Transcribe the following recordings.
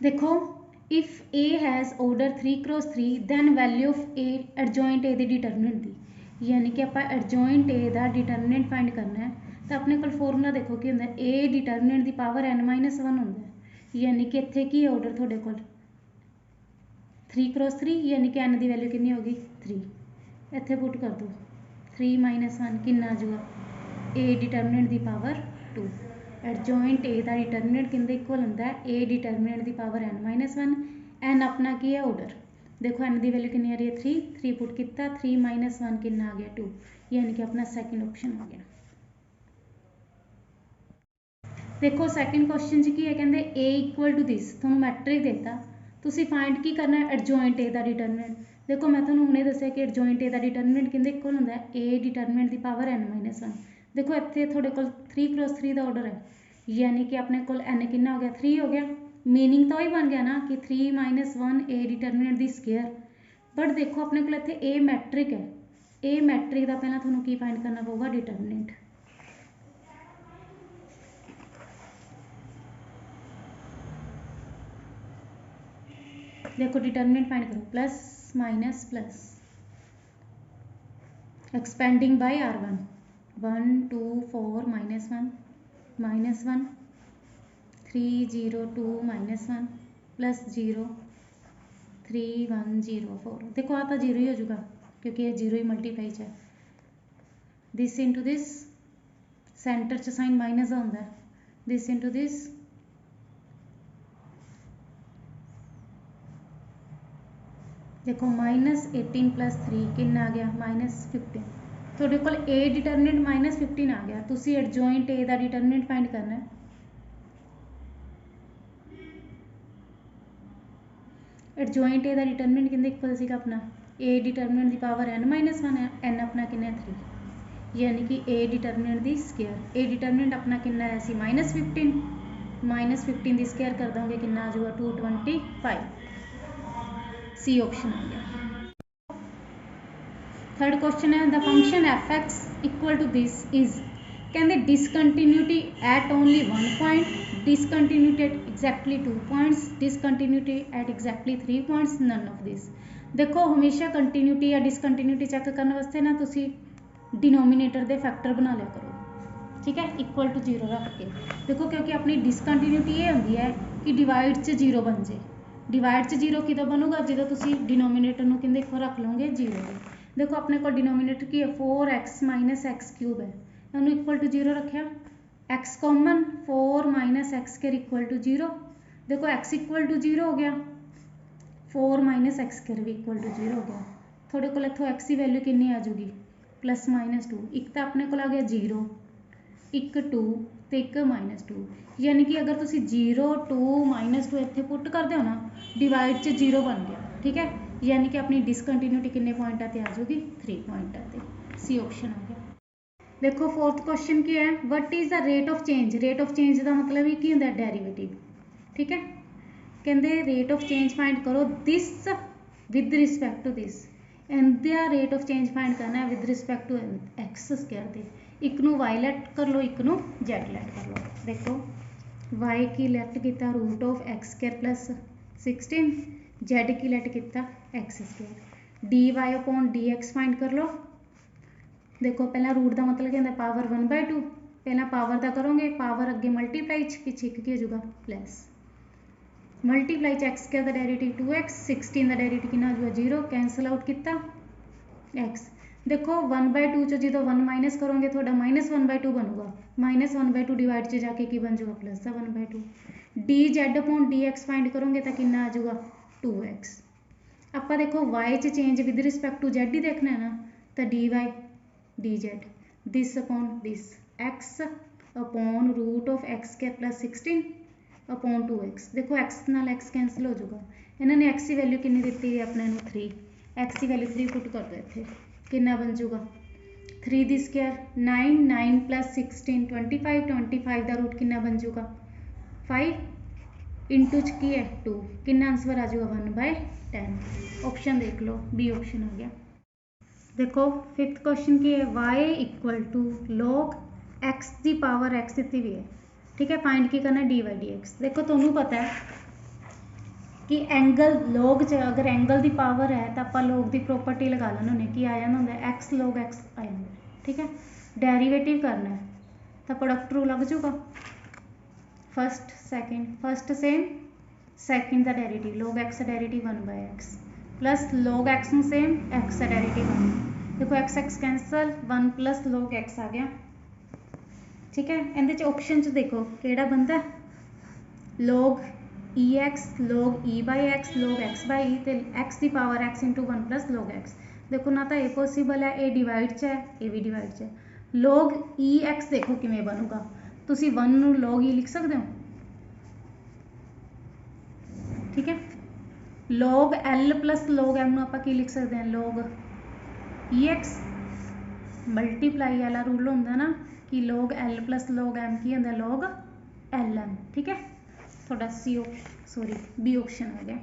देखो if A has order 3x3 then value of A adjoint A दी determinant दी, यानी कि आप एडजॉइंट ए का डिटरमिनेंट फाइंड करना है तो अपने को फॉर्मूला देखो कि होंगे ए डिटरमिनेंट की पावर n-1 होंगे, यानी कि इतने की ऑर्डर थोड़े को 3x3 यानी कि n की वैल्यू कितनी होगी 3, इतने पुट कर दो 3 - 1 कितना आ जाऊगा ए डिटरमिनेंट की पावर 2। एडजॉइंट ए का डिटरमिनेंट किंदे इक्वल होंगे ए डिटरमिनेंट की पावर n-1, n अपना की है ऑर्डर, देखो n की वैल्यू कितनी आ रही है 3, 3 पुट किया 3 - 1 कितना आ गया 2, यानी कि अपना सैकेंड ऑप्शन आ गया। देखो सैकेंड क्वेश्चन की है कहते ए इक्वल टू दिस, थोड़ा मैट्रिक देता तुसी फाइंड की करना एडजॉइंट ए का डिटरमिनेंट। देखो मैं थोड़ा हुणे दस्सिया कि एडजॉइंट ए का डिटरमिनेंट किंदे इक्वल होंगे ए डिटरमिनेंट की पावर n-1। देखो इतने थोड़े को 3x3 का ऑर्डर है, यानी कि अपने को n कितना हो गया 3 हो गया, मीनिंग तो वही बन गया ना कि 3 - 1 ए डिटरमिनेंट की स्केयर। बट देखो अपने को इतने ए मैट्रिक है, ए मैट्रिक का पहला थोड़ा की फाइंड करना पऊगा डिटरमिनेंट। देखो डिटरमिनेंट फाइंड करो plus minus plus expanding by r1 1 2 4 -1 -1 3 0 2 -1 plus 0 3 1 0 4। देखो आता जीरो ही हो जाएगा क्योंकि ये जीरो ही मल्टीप्लाई है, दिस इंटू दिस सेंटर च साइन माइनस का होंगे, दिस इंटू दिस देखो -18 + 3 कितना आ गया -15। थोड़े को ए डिटरमिनेंट -15 आ गया, तुसी एडजॉइंट ए का डिटरमिनेंट फाइंड करना है। एडजॉइंट ए का डिटरमिनेंट किंदे इक्वल सीगा अपना ए डिटरमिनेंट की पावर n-1 है, n अपना कितना 3, यानी कि ए डिटरमिनेंट की स्केयर। ए डिटरमिनेंट अपना कितना है सी -15 की स्केयर कर दोगे कितना आ जाएगा 225, सी ऑप्शन आ गया। थर्ड क्वेश्चन है the function f(x) equal to this is, कहते discontinuity at only 1 point, discontinuity at exactly 2 points, discontinuity at exactly 3 points, none of this. देखो हमेशा कंटिन्यूटी या डिसकंटिन्यूटी चैक करने वास्ते ना तुसी डिनोमीनेटर के फैक्टर बना लिया करो, ठीक है, इक्वल टू 0 रख के। देखो क्योंकि अपनी डिसकंटिन्यूटी ये होंगी है कि डिवाइड च 0 बन जाए, डिवाइड च 0 किदों बनूगा जो तुसी डिनोमीनेटर में किंदे रख लोगे 0 के। देखो अपने को डिनोमीनेटर की है 4x - x³ है, इन्होंने इक्वल टू 0 रखा, x common 4 - x² equal to 0। देखो x इक्वल टू 0 हो गया, 4 - x² भी इक्वल टू 0 हो गया। थोड़े को इतों x की वैल्यू कितनी आ जाएगी +-2, एक तो अपने को आ गया 0, एक 2 तो एक -2, यानी कि अगर तुम 0 2 -2 इतने पुट करते हो ना डिवाइड च 0 बन गया, ठीक है, यानी कि अपनी डिसकंटिन्यूटी कितने पॉइंट आते आ जाएगी 3 पॉइंट आते, सी ऑप्शन आ गया। देखो फोर्थ क्वेश्चन की है what is the rate of change, rate of change का मतलब ही की होंगे डेरीवेटिव, ठीक है, कहते रेट ऑफ चेंज फाइंड करो this with respect to this, इनका रेट ऑफ चेंज फाइंड करना है with respect to x square के, एक नू वाई लेट कर लो एक नू जेड लेट कर लो। देखो वाई की लेट किया √(x²+16), जेड की लेट किया x², dy/dx फाइंड कर लो। देखो पहला रूट का मतलब क्या पावर 1/2, पहला पावर का करोगे पावर अगे मल्टीप्लाई पिछे की हो जाएगा प्लस मल्टीप्लाई x² का डेरिवेटिव 2x, 16 का डेरिवेटिव कितना हो जाएगा 0, कैंसल आउट किया x। देखो 1/2 चो जो 1 माइनस करोगे थोड़ा -1/2 बनूगा, -1/2 डिवाइड से जाके की बन जाएगा +1/2, dz/dx फाइंड करोगे तो कितना आ जाएगा 2x। आप देखो y च change with respect to z ही देखना है ना, तो dy/dz this upon this x upon √(x²+16) upon 2x। देखो x नाल x कैंसल हो जाएगा, इन्होंने x की वैल्यू कितनी दी है अपने 3, x की वैल्यू 3 पुट कर दो इतने कितना बन जाऊगा 3 दी स्क्वायर 9, 9 + 16 25, 25 का रूट कितना बन जाऊगा 5 इंटू च की है 2, कितना आंसर आ जाएगा 1/10। ऑप्शन देख लो बी ऑप्शन आ गया। देखो फिफ्थ क्वेश्चन की है y equal to log x की पावर x दी हुई है, ठीक है, फाइंड की करना dy/dx। देखो तुम्हें पता है कि एंगल लॉग च अगर एंगल की पावर है तो आप लॉग की प्रॉपर्टी लगा लेने होंगे कि आ जाता होंगे एक्स लॉग एक्स आ जाता। ठीक है, डेरीवेटिव करना है तो प्रोडक्ट रूल लग जूगा, first second, first same second का डेरीवेटिव लॉग एक्स का derivative 1/x plus log x में सेम एक्स का डेरीवेटिव 1। देखो x x cancel 1 plus log x आ गया। ठीक है, इहदे ऑप्शन च देखो केड़ा बनता log e x log e by x log x by e तो एक्स की power x into 1 plus log x. देखो ना तो ये पॉसीबल है, ये डिवाइड च है, ये भी डिवाइड च है। लॉग ई एक्स देखो किमें बनूगा, तुसी 1 नूं लॉग ई लिख सकते हो। ठीक है, log L plus log M नूं आपां की लिख सकते हैं लॉग ई एक्स मल्टीप्लाई वाला रूल होंदा ना कि log L plus log M की होंदा लॉग एल एम। ठीक है, थोड़ा सॉरी बी ऑप्शन आ गया।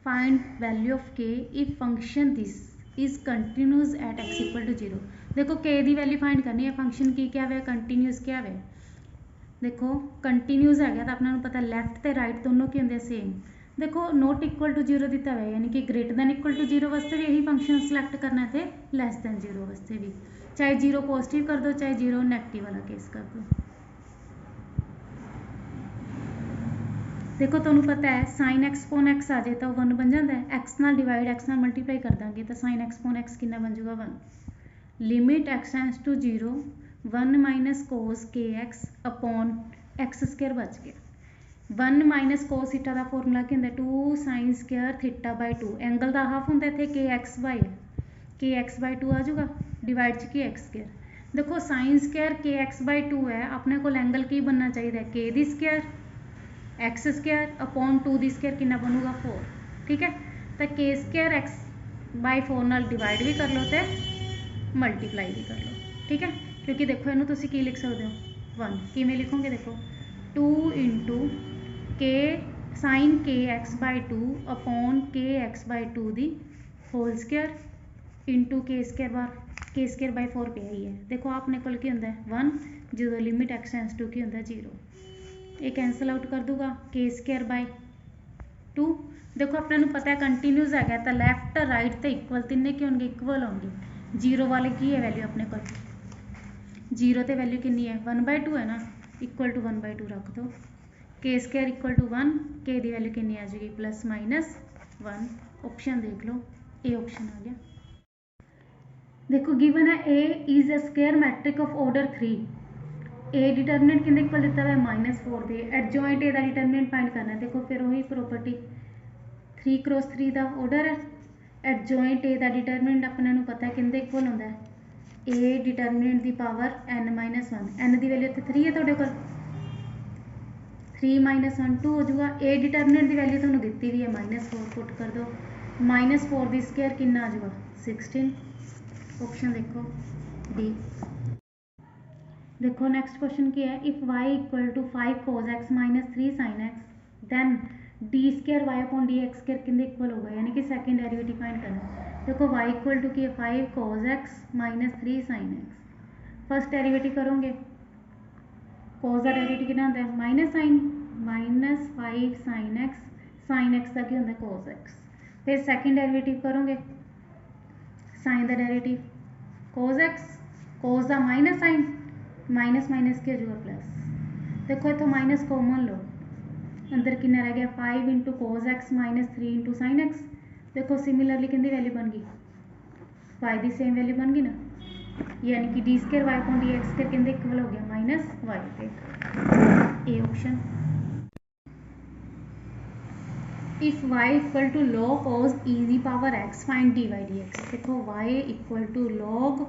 Find value of k if function this is continuous at x equal to 0। देखो के की वैल्यू फाइंड करनी है, फंक्शन की क्या है कंटिन्यूस क्या है। देखो कंटिन्यूस है तो अपना पता लैफ्ट तो राइट दोनों की होंगे सेम। देखो नॉट इक्वल टू 0 दिता है यानी कि ग्रेटर दैन इक्वल टू 0 वास्ते भी यही फंक्शन सिलेक्ट करना है, लैस दैन 0 वास्ते भी, चाहे 0 पॉजिटिव कर दो चाहे 0 नैगेटिव वाला केस कर दो। देखो तुहानू पता है साइन एक्सपोन एक्स आ जाए तो 1 बन जाता है, एक्स नाल डिवाइड एक्स नाल मल्टीप्लाई कर देंगे तो साइन एक्सपोन एक्स कितना बन जाएगा 1। Limit x tends to 0 1 minus cos k x upon x square बच गया। 1 माइनस कोस थीटा का फॉर्मूला क्या होंगे 2 sine square theta by 2, angle का हाफ होंगे इतने के एक्स बाई 2 आ जाऊगा डिवाइड च के एक्स स्क्वायर। देखो sine square k x by 2 है, अपने को एंगल की बनना चाहिए के दी स्क्वायर एक्स स्क्वायर अपॉन 2 दी स्क्वायर कितना बनूगा 4। ठीक है, तो के स्क्वायर एक्स बाई 4 नाल डिवाइड भी कर लो तो मल्टीप्लाई भी कर लो। ठीक है, क्योंकि देखो इनू तुसी की लिख सकते हो 1 किमें लिखोगे, देखो 2 into k sine k x by 2 upon k x by 2 दी whole square into k square by 4 पे ही है। देखो अपने को की होंगे 1 जो लिमिट एक्स टेंड्स टू की होंगे 0, ये कैंसल आउट कर दूंगा के स्क्वायर बाई 2। देखो अपने पता है कंटिन्यूस है तो लैफ्ट राइट तो इक्वल तिने की होंगे इक्वल होंगे, 0 वाले की है वैल्यू अपने को 0 तो वैल्यू कितनी है 1/2 है ना, इक्वल टू 1/2 रख दो, के स्क्वायर इक्वल टू 1 के दी वैल्यू कितनी आ जाएगी प्लस माइनस 1। ऑप्शन देख लो ए ऑप्शन आ गया। देखो गिवन है A is a square matrix of order 3, A determinant कितने इक्वल दिता है -4 दे, एडजॉइंट ए का डिटरमिनेंट फाइंड करना है। देखो फिर वही प्रॉपर्टी 3x3 का ऑर्डर है, एडजॉइंट ए का डिटरमिनेंट अपने पता है कितने इक्वल होंगे ए डिटरमिनेंट की पावर n-1, n की वैल्यू इतने 3 है थोड़े को 3 - 1 2 हो जाऊगा। ए डिटरमिनेंट की वैल्यू थोड़ा दी भी है -4 पुट कर दो, -4 की स्क्वायर कितना आ जाऊगा 16। ऑप्शन देखो डी। देखो नेक्स्ट क्वेश्चन क्या है, if y equal to 5 cos x minus 3 sin x then d square y upon d x square कितने इक्वल होगा, यानी कि सेकंड डेरिवेटिव फाइंड करना है। देखो y इक्वल टू की है 5 cos x minus 3 sin x, first derivative करोगे cos का डेरिवेटिव कितना होता है माइनस साइन -5 sin x का क्या होता है cos x, फिर सेकंड डेरिवेटिव करोगे साइन का डेरिवेटिव cos x cos का माइनस साइन माइनस माइनस क्या हो जाएगा प्लस। देखो इतो माइनस कॉमन लो, अंदर कितना रह गया 5 into cos x minus 3 into sine x. देखो सिमिलरली कितनी वैल्यू बन गई वाई की सेम वैल्यू बन गई ना, यानी कि d square y upon d x square कितने इक्वल हो गया -y पे, A option. If y equal to log cos e दी power x find dy dx। देखो y equal to log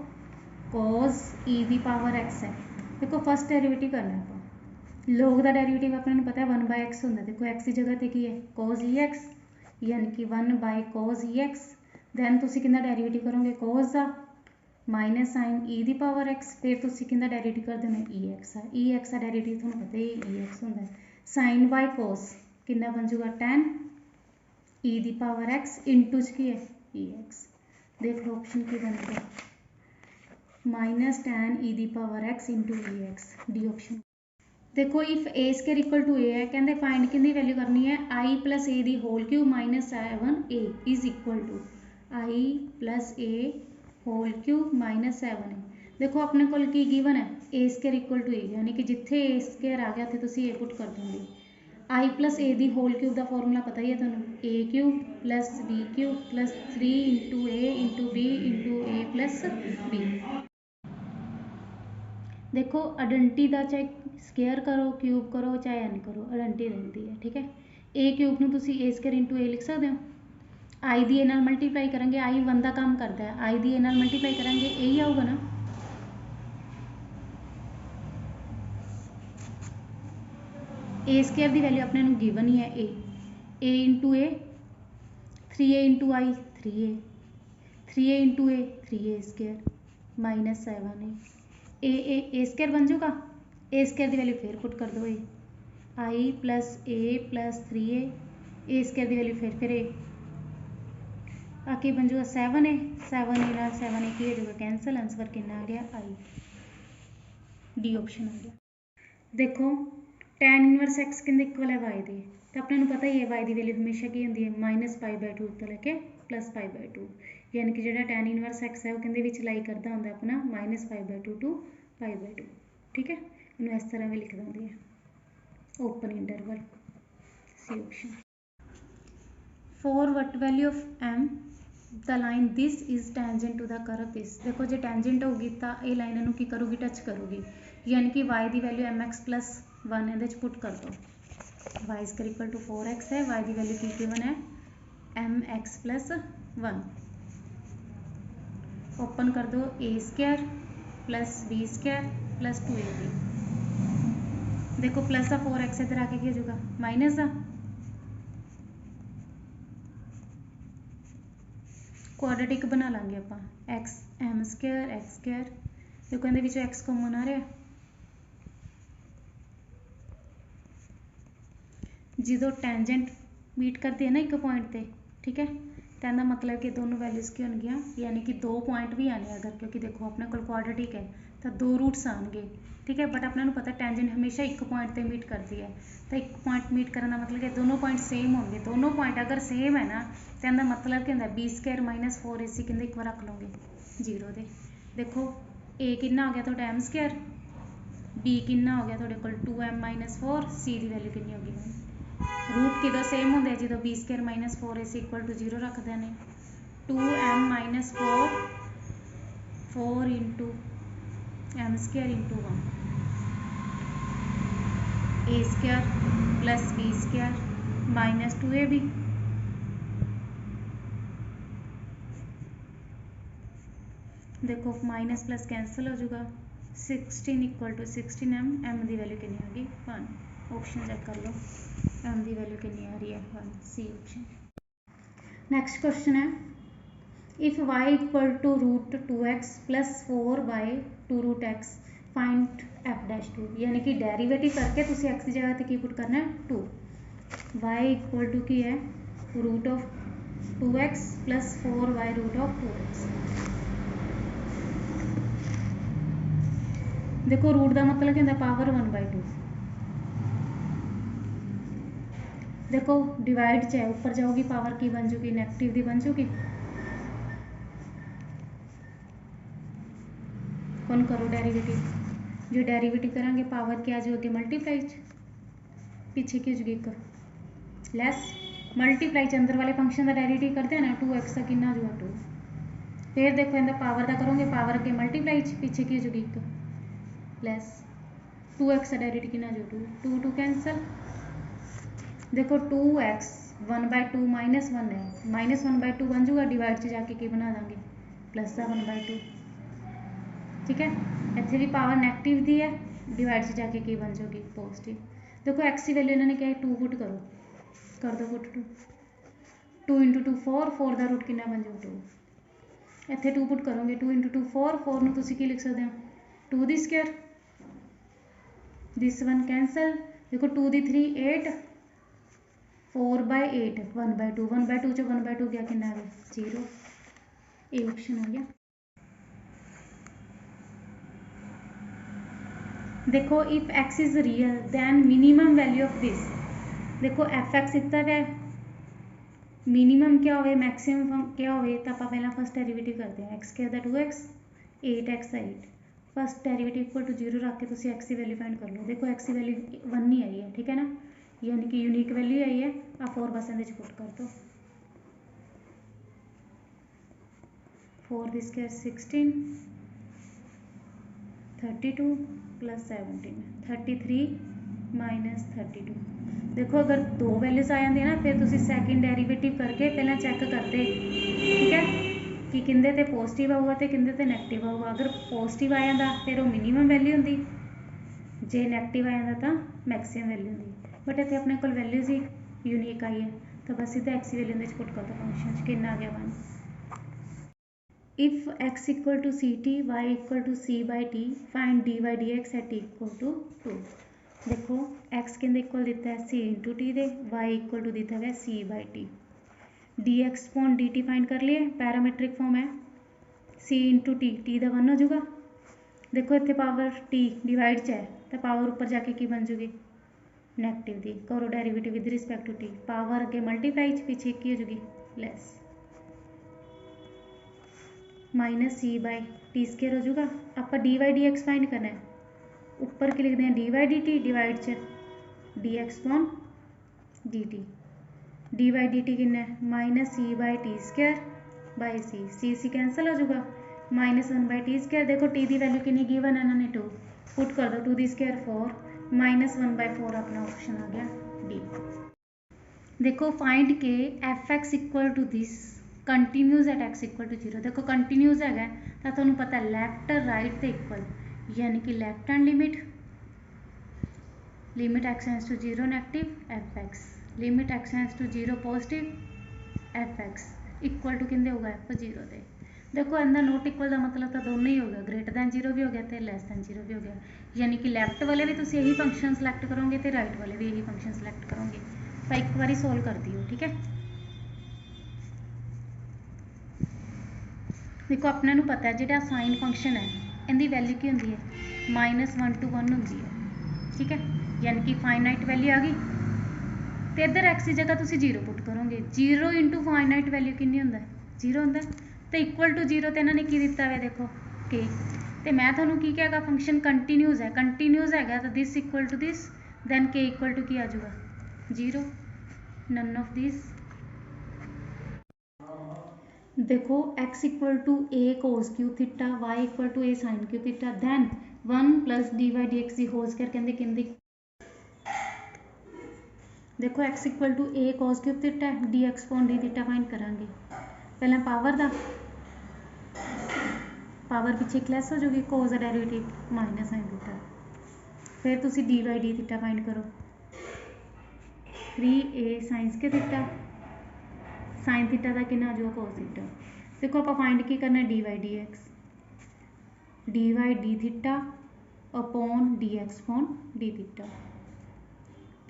cos e दी पावर x है, देखो first derivative करना है आप, log का डेरिवेटिव अपने पता है 1/x होंगे। देखो x की जगह पे की है cos e x यानी कि 1/cos e x, दैन तुसी कितना डेरिवेटिव करोगे cos का माइनस साइन e दी पावर x, फिर तुसी कितना डेरिवेटिव कर देना e x है, e x का डेरिवेटिव तुहानू पता है e x होंगे, साइन बाय cos कितना बन जाऊगा tan e दी पावर x इंटू की है e x। देख लो ऑप्शन की बनेगा -tan e दी power x into e x, D option. देखो if A square equal to A है, कहते फाइंड किंदी वैल्यू करनी है, आई प्लस ए दी whole cube minus 7 A is equal to I plus A whole cube minus 7 A. देखो अपने को की गिवन है A square equal to A, यानी कि जिथे ए स्केयर आ गया थे तुम ए पुट कर दोगे। आई प्लस ए दी होल क्यूब का फॉर्मूला पता ही है तुहानू, A cube plus B cube plus 3 into A into B into A plus B. देखो आइडेंटिटी का चाहे स्केयर करो क्यूब करो चाहे एन करो आइडेंटिटी रहती है, ठीक है। ए क्यूब में तुम ए स्केयर इंटू ए लिख सकते हो, आई दी ए नाल मल्टीप्लाई करेंगे, आई 1 का काम करता है, आई दी ए नाल मल्टीप्लाई करेंगे यही आऊगा ना। ए स्केयर की वैल्यू अपने गिवन ही है ए इंटू ए 3a इंटू आई 3a इंटू ए 3a स्केयर माइनस 7 ए स्केयर बन जाऊगा। ए स्केयर की वैल्यू फिर पुट कर दो आई प्लस ए 3a स्केयर की वैल्यू फिर ए आके बन जाऊगा 7a 7a की हो जाएगा कैंसल, आंसर कितना आ गया आई, डी ऑप्शन आ गया। देखो tan इनवर्स x किंदे इक्वल है y दे, तो अपने पता ही है y की वैल्यू हमेशा की होंगी है -π/2 तो लेके +π/2, यानी कि जो tan इनवर्स x है वो किंदे विच लाई करता होंगे अपना -π/2 टू π/2, ठीक है। इन्होंने इस तरह भी लिख देंगे है open interval, C option. For what value of m the line this is tangent to the curve this. देखो जो टेंजेंट होगी तो ये लाइन इन्हों की करूगी टच करूगी, यानी कि y की वैल्यू mx+1 ये पुट कर दो, y square equal to 4x है, y की वैल्यू की गिवन है mx+1। ओपन कर दो a square plus b square plus 2ab। देखो प्लस का 4x इधर आके क्या हो जाएगा माइनस का, क्वाड्रेटिक बना लाँगे आप x m² देखो इहदे विचों x कॉमन आ रहा, जो टेंजेंट मीट करती है ना एक पॉइंट पे, ठीक है, तो इसका मतलब कि दोनों वैल्यूज़ की होंगी, यानी कि 2 पॉइंट भी आने अगर, क्योंकि देखो अपने को क्वाड्रेटिक है तो 2 रूट्स आएंगे, ठीक है। बट अपने पता टेंजेंट हमेशा एक पॉइंट पे मीट करती है, तो एक पॉइंट मीट करने का मतलब कि दोनों पॉइंट सेम होंगे, दोनों पॉइंट अगर सेम है ना तो इसका मतलब क्या होंगे b² - 4ac कहते एक बार रख लोगे 0 दे। देखो a कितना हो गया तो m², b कितना हो गया तो 2m - 4, c की वैल्यू कितनी होगी, रूट किदों सेम होंगे जो b² - 4ac इक्वल टू 0 रखते हैं, 2m - 4 into m² into 1 a² plus b² minus 2ab। देखो माइनस प्लस कैंसल हो जाएगा, 16 इक्वल टू 16m, m की वैल्यू कितनी होगी 1, ऑप्शन चेक कर लो m की वैल्यू कितनी आ रही है 1, सी ऑप्शन। नेक्स्ट क्वेश्चन है if y equal to √2x plus 4y to √x find f'2, यानी कि डेरिवेटिव करके तुम x की जगह की पुट करना है 2, y इक्वल टू की है √2x प्लस 4y √2x। देखो रूट का मतलब क्या होता है पावर 1/2, देखो डिवाइड चाहे ऊपर जाओगी पावर की बन जाएगी नेगेटिव की बन जाएगी, कौन करो डेरिवेटिव, जो डेरिवेटिव करांगे पावर क्या जो अगे मल्टीप्लाई पीछे की हो जाएगी एक लैस मल्टीप्लाई अंदर वाले फंक्शन का डेरिवेटिव करते हैं ना 2x का कितना जो 2, फिर देखो इनका पावर का करोगे पावर के मल्टीप्लाई पीछे की हो जाएगी एक लैस 2x का डेरिवेटिव कितना जो 2 कैंसल। देखो 2x 1/2 -1 है, -1/2 बन जाऊगा, डिवाइड से जाके की बना देंगे प्लस का 1/2, ठीक है। इतने भी पावर नैगेटिव दी है, डिवाइड से जाके की बन जाएगी पॉजिटिव। देखो x की वैल्यू इन्होंने क्या है 2 पुट करो, कर दो पुट 2 इंटू 2 4 का रूट कितना बन जाओ 2, इतने 2 पुट करोगे 2 इंटू 2 4 में तुम की लिख सकते हो 2 दी स्क्वायर, दिस 1 कैंसल। देखो 2 दी 3 8, 4/8 1/2 1/2 चो 1/2 गया कितना है 0, ए ऑप्शन आ गया। देखो if x is real then minimum value of this, देखो एफ एक्स दिता है, मिनिमम क्या हो मैक्सिमम क्या हो, तो आप पहला फर्स्ट डेरिवेटिव करते हैं, एक्स क्या होता 2x 8x 8, first derivative equal to 0 रख के तुम एक्स की वैल्यू फाइंड कर लो। देखो एक्स की वैल्यू 1 ही आई है, ठीक है ना, यानी कि यूनिक वैल्यू आई है। आप 4 बस ये पुट कर दो, 4 दी स्क्वायर 16 32 प्लस 17 33 माइनस 32। देखो अगर दो वैल्यूज आ जाती है ना, फिर तुम सैकेंड डेरीवेटिव करके पहला चैक करते, ठीक है, कि किंदे ते पॉजिटिव आऊगा तो किंदे ते नैगेटिव आऊगा। अगर पॉजिटिव आ जाता फिर वो मिनीमम वैल्यू होंगी, जे नैगेटिव आ जाता तो मैक्सीमम वैल्यू होंगी। बट इतने अपने को वैल्यूज ही यूनीक आई है, तो बस सीधा एक्स की वैल्यू पुट कर दो फंक्शन कि आ गया 1। If x equal to c t y equal to c by t find d y d x at equal to 2। देखो x कहते इक्वल दिता है सी इंटू टी दे, y इक्वल टू दिता है c by t, d x upon d t find कर लिए, parametric form है सी इंटू टी, टी का 1 हो जाऊगा। देखो इतने पावर टी डिवाइड च है तो पावर उपर जाके की बन जूगी नैगेटिव दी, करो derivative with respect to t, power अगे मल्टीप्लाई पीछे की हो जूगी less minus c by t square हो जाऊगा। आप d y d x find करना है, ऊपर की लिखते हैं d y d t divide च d x upon d t, d y d t किन्ना है minus c by t square by c c cancel हो जाऊगा, -1 बाई टी स्केयर। देखो टी की वैल्यू कितनी गिवन है इन्होंने 2, पुट कर दो 2 दी स्केयर 4 -1 बाई 4 अपना ऑप्शन आ गया डी। देखो find k f x equal to this continues at x equal to 0। देखो कंटिन्यूज है तो तुम्हें पता है लैफ्ट राइट तो इक्वल, यानी कि left hand limit x tends to 0 negative f x, limit x tends to 0 positive f x equal to किंदे होगा एफ 0 दे। देखो अंदर नोट इक्वल का मतलब तो दोनों ही हो गया, ग्रेटर दैन 0 भी हो गया तो लैस दैन 0 भी हो गया, यानी कि लैफ्ट वाले भी तुम यही फंक्शन सिलेक्ट करोगे तो राइट वाले भी यही फंक्शन सिलेक्ट करोगे। तो एक बार सोल्व कर दियो, ठीक है। देखो अपने नूं पता है जो साइन फंक्शन है इनकी वैल्यू की होंगी है -1 to 1 होंगी है, ठीक है, यानी कि फाइनाइट वैल्यू आ गई तो इधर एक्स की जगह तुम 0 पुट करोगे, 0 इंटू फाइनाइट वैल्यू कितनी होंगे 0 होंगे, तो इक्वल टू 0 तो इन्होंने की दिता है देखो के, तो मैं थोड़ा की कहेगा फंक्शन कंटिन्यूज है तो this equal to this then k equal to की आ जाऊगा 0, नन ऑफ दिस। देखो x equal to a cos cube theta y equal to a sine cube theta then 1 plus d y d x दी whole square कहते किंदी। देखो x equal to a cos cube theta d x upon d theta find करांगे, पहला power the power पीछे क्लैस हो जाएगी कोस दा डेरिवेटिव माइनस साइन थीटा, फिर तुसी d y d theta find करो 3a साइन के थीटा, साइन थीटा का कितना आ जाएगा कोस थीटा। देखो आप फाइंड की करना d y d x, d y d theta upon d x upon d theta,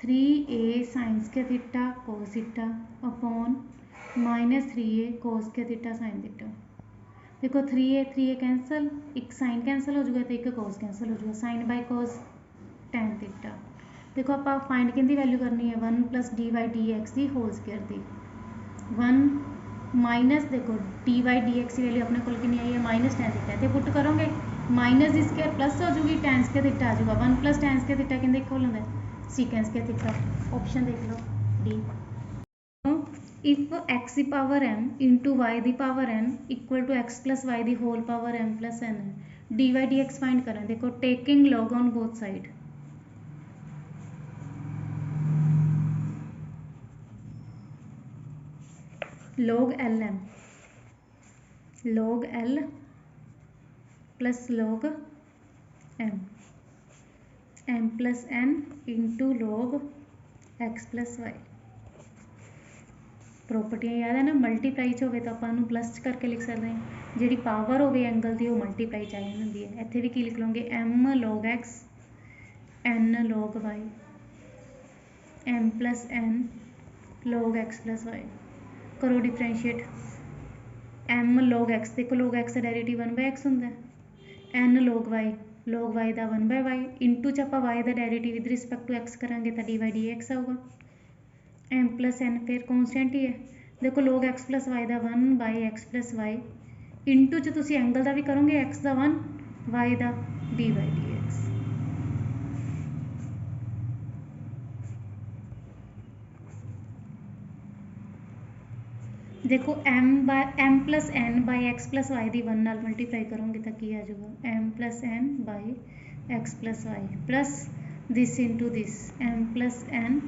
3a sine के theta cos theta upon -3a cos के थीटा साइन थीटा। देखो 3a कैंसल, एक साइन कैंसल हो जाएगा तो एक कोस कैंसल हो जाएगा, sine by cos tan theta. देखो आप फाइंड किंदी वैल्यू करनी है 1 plus d y d x की होल स्केयर दी 1 माइनस, देखो डी वाई डी एक्स की वैल्यू अपने को कितनी आई है -tan थीटा, तो पुट करोगे माइनस दी स्केयर प्लस हो जाएगी tan के थीटा आ जाएगा 1 प्लस tan के थीटा किंदे इक्वल होंगे सीकेंस के थीटा, ऑप्शन देख लो D. If x the power m into y the power n equal to x plus y the whole power m plus n है, d y d x find करें। देखो taking log on both side, log lm log l plus log m plus n into log x plus y. प्रॉपर्टियां याद है ना, multiply च हो तो आप प्लस करके लिख सकते हैं, जी पावर हो एंगल की वो मल्टीप्लाई च आ जाती है। इतने भी की लिख लोगे m log x n log y m plus n log x plus y, करो डिफरेंशिएट m log x, देखो log x का डेरिवेटिव 1/x होंगे, n log y log y ਦਾ 1/y इंटू च ਆਪਾਂ y ਦਾ derivative with respect to x करांगे तो dy dx आऊगा m प्लस n फिर कॉन्स्टेंट ही है देखो log x प्लस y ਦਾ 1/x प्लस y इंटू च तुसी एंगल का भी करोगे x का 1 y का dy dx देखो m plus n by x plus y की 1 नाल मल्टीप्लाई करोगे तो की आ जाएगा m plus n by x plus y plus this into this m plus n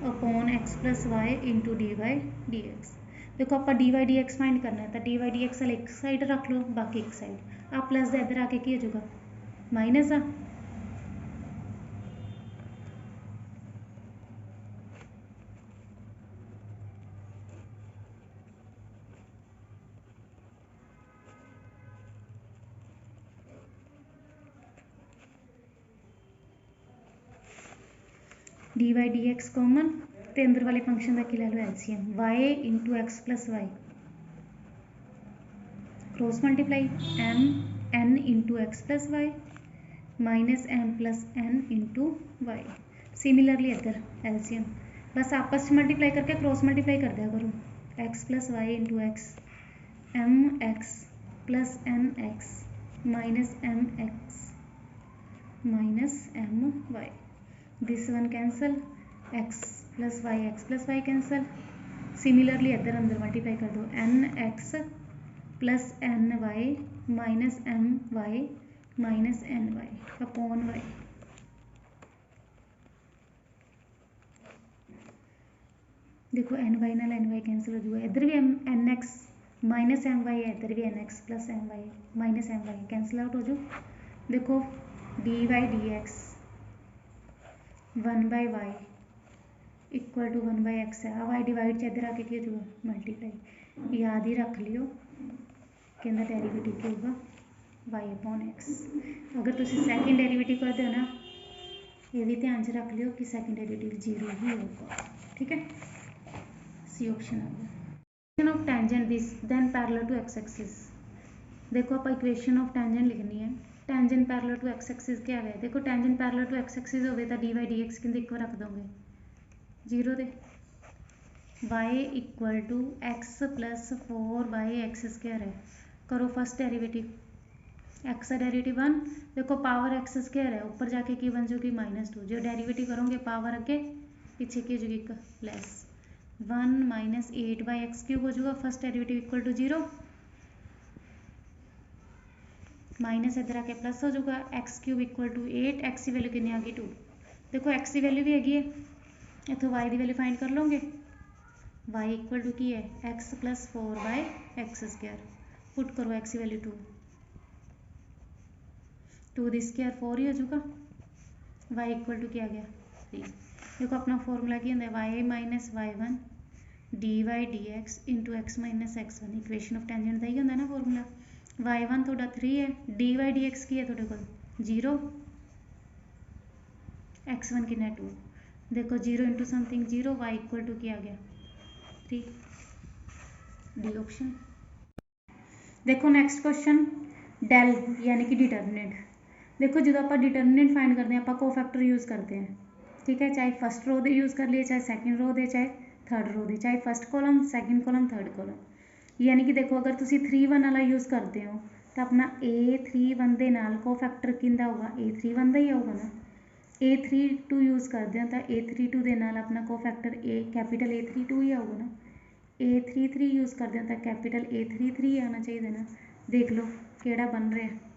upon x plus y into d y d x देखो आप d y d x find करना है तो डी वाई डी एक्स वाले एक side रख लो बाकी एक साइड आप प्लस का इधर आके की हो जाएगा माइनस आ d y d x common तो अंदर वाले फंक्शन का की लै लो LCM y into x plus y cross multiply m n into x plus y minus m plus n into y similarly इधर एलसीएम बस आपस में मल्टीप्लाई करके क्रॉस मल्टीप्लाई कर दिया करो x plus y into x m x plus n x minus m x minus m y this one cancel x plus y cancel similarly इधर अंदर मल्टीप्लाई कर दो n x plus n y minus m y minus n y upon y देखो n y cancel हो जाएगा इधर भी n x minus m y है इधर भी n x plus m y minus m Y cancel out हो जाओ देखो d y d x 1/y equal to 1/x है वाई डिवाइड इधर आके की हो मल्टीप्लाई याद ही रख लियो कि डेरिवेटिव क्या होगा y अपॉन x अगर तुम सैकेंड डेरिवेटिव करते हो ना ये भी ध्यान से रख लियो कि सैकेंड डेरिवेटिव 0 ही होगा ठीक है सी ऑप्शन होगा equation of tangent this then parallel to x axis देखो आप इक्वेशन ऑफ टेंजेंट लिखनी है tangent parallel to x axis क्या है देखो tangent parallel to x axis हो तो डी वाई डी एक्स कहते एक रख दोगे 0 दे y equal to x plus 4/x square है करो फर्स्ट डेरिवेटिव x का डेरिवेटिव 1 देखो पावर x स्क्वायर है ऊपर जाके की बन जाएगी -2 जो डेरिवेटिव करोगे पावर अगे पीछे की हो जाएगी एक लेस 1 माइनस 8/x क्यूब हो जाएगा first derivative equal to 0 minus इधर आके प्लस हो जाएगा x cube equal to 8 x की वैल्यू कितनी आ गई 2 देखो एक्स की वैल्यू भी हैगी है इतों वाई की वैल्यू फाइंड कर लोगे वाई इक्वल टू की है x plus 4/x square put करो एक्स की वैल्यू 2 दी स्क्वायर 4 ही हो जाएगा वाई इक्वल टू क्या आ गया 3 देखो अपना फॉर्मूला की होंगे y minus y1 d y d x into x minus x1 equation of tangent का ही होंगे ना फॉर्मूला y1 थोड़ा 3 है डी वाई डी एक्स की है थोड़े को 0 x1 की 2 देखो 0 into something 0 y equal to क्या आ गया 3 डी ऑप्शन देखो नैक्सट क्वेश्चन डेल यानी कि डिटरमिनेंट देखो जो आप डिटरमिनेंट फाइंड करते हैं आप कोफैक्टर यूज़ करते हैं ठीक है चाहे फर्स्ट रो दे यूज़ कर लिए चाहे सैकेंड रो दे चाहे थर्ड रो दे चाहे first column second column third column यानी कि देखो अगर तुम 3:1 वाला यूज़ करते हो तो अपना A31 के नाल कोफैक्टर किंदा होगा A31 का ही आऊगा ना A32 यूज़ करते हो तो A32 के नाल अपना कोफैक्टर कैपिटल A32 ही आऊगा ना A33 यूज़ करते हो तो कैपिटल A33 आना चाहिए ना देख लो केड़ा बन रहा है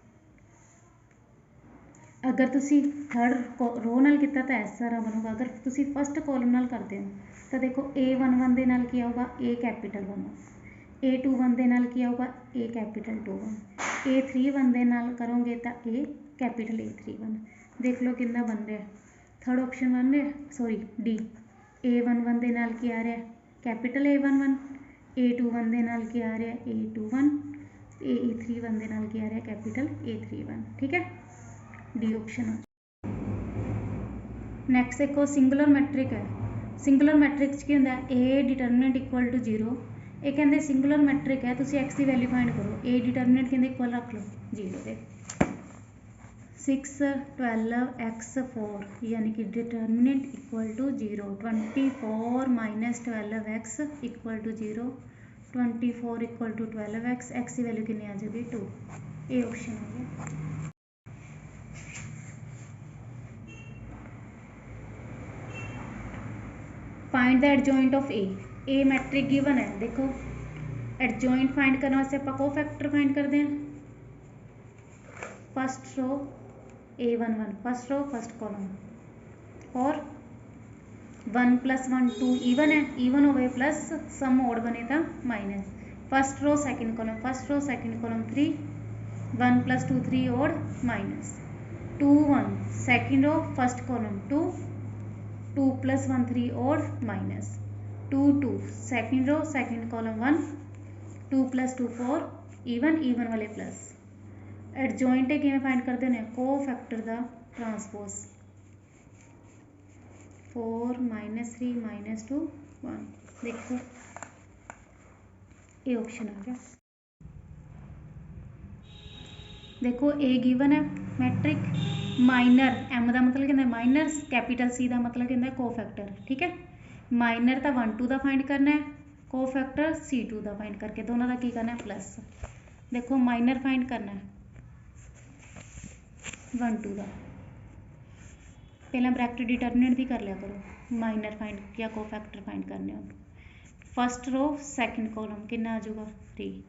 अगर तुम थर्ड रो नाल किया तो इस तरह बनूगा अगर तुम फर्स्ट कॉलम नाल करते हो तो देखो A11 के नाल क्या होगा A कैपिटल 1 A21 के नाल क्या होगा A कैपिटल 21 A31 के नाल करोगे तो A कैपिटल A31 देख लो कि बन रहा है थर्ड ऑप्शन बन रहा है सॉरी डी A11 के नाल क्या आ रहा है कैपिटल A11 A21 के नाल क्या आ रहा है A21 A31 के नाल क्या आ रहा है कैपिटल A31 ठीक है डी ऑप्शन नैक्सट देखो सिंगुलर मैट्रिक है सिंगुलर मैट्रिक की होंगे A डिटरमिनेंट इक्वल टू 0 ये कहते सिंगुलर मैट्रिक है तुम एक्स की वैल्यू फाइंड करो ए डिटरमिनेंट कहते इक्वल रख लो 0 दे 6 12 x4 यानी कि determinant equal to 0, 24 minus 12x equal to 0, 24 equal to 12x, x की वैल्यू कितनी आ जाएगी 2। ये ऑप्शन हो गया। Find the adjoint of a matrix given है। देखो एडजॉइंट फाइंड करने वास्ते आप कोफैक्टर फाइंड करते हैं। First row A11 first row first column और 1 + 1 2 ईवन है, ईवन हो गए प्लस सम ओड बने था minus. First row second column, first row second column 3, 1 + 2 3 odd minus 2 1 second row first column 2, 2 + 1 3 odd minus 2 2 second row second column 1, 2 + 2 4 even वाले plus. Adjoint है किमें find करते हैं, कोफैक्टर दा ट्रांसपोज 4 -3 -2 1। देखो ये ऑप्शन आ गया। देखो ए गिवन है मैट्रिक माइनर एम का मतलब कहना माइनर, कैपिटल सी का मतलब कहना कोफैक्टर। ठीक है, माइनर तो 1 2 का फाइंड करना है, कोफैक्टर C2 का फाइंड करके दोनों का की करना है प्लस। देखो माइनर फाइंड करना है 1 2 का, पहला ब्रैकेट डिटर्मिनेंट भी कर लिया करो। माइनर फाइंड या कोफैक्टर फाइंड करने हो। फर्स्ट रो सेकंड कॉलम कितना आ जाऊगा 3,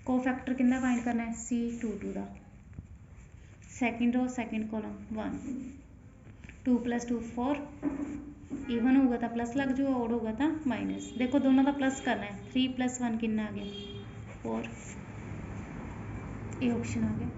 कोफैक्टर कितना फाइंड करना है C2 2 का, second row second column 1, 2 + 2 4 even होगा तो प्लस लग जाऊगा, ओड होगा तो माइनस। देखो दोनों का प्लस करना है, 3 + 1 कितना आ गया 4। ये ऑप्शन आ गया।